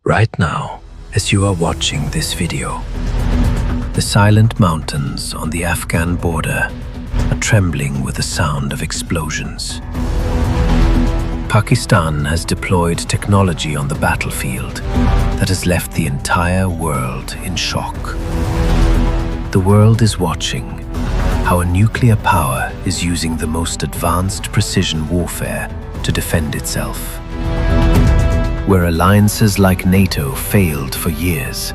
Right now, as you are watching this video, the silent mountains on the Afghan border are trembling with the sound of explosions. Pakistan has deployed technology on the battlefield that has left the entire world in shock. The world is watching how a nuclear power is using the most advanced precision warfare to defend itself. Where alliances like NATO failed for years,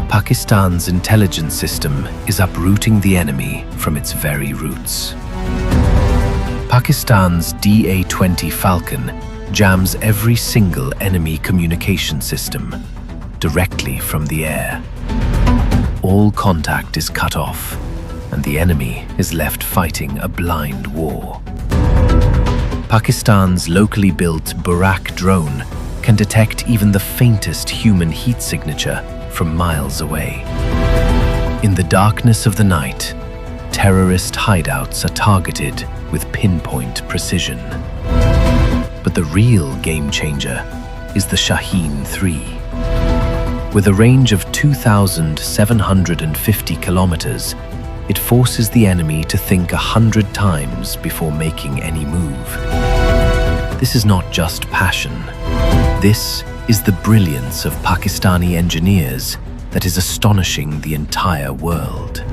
Pakistan's intelligence system is uprooting the enemy from its very roots. Pakistan's Da-20 Falcon jams every single enemy communication system directly from the air. All contact is cut off, and the enemy is left fighting a blind war. Pakistan's locally built Burraq Drone can detect even the faintest human heat signature from miles away. In the darkness of the night, terrorist hideouts are targeted with pinpoint precision. But the real game changer is the Shaheen III. With a range of 2,750 kilometers, it forces the enemy to think 100 times before making any move. This is not just passion. This is the brilliance of Pakistani engineers that is astonishing the entire world.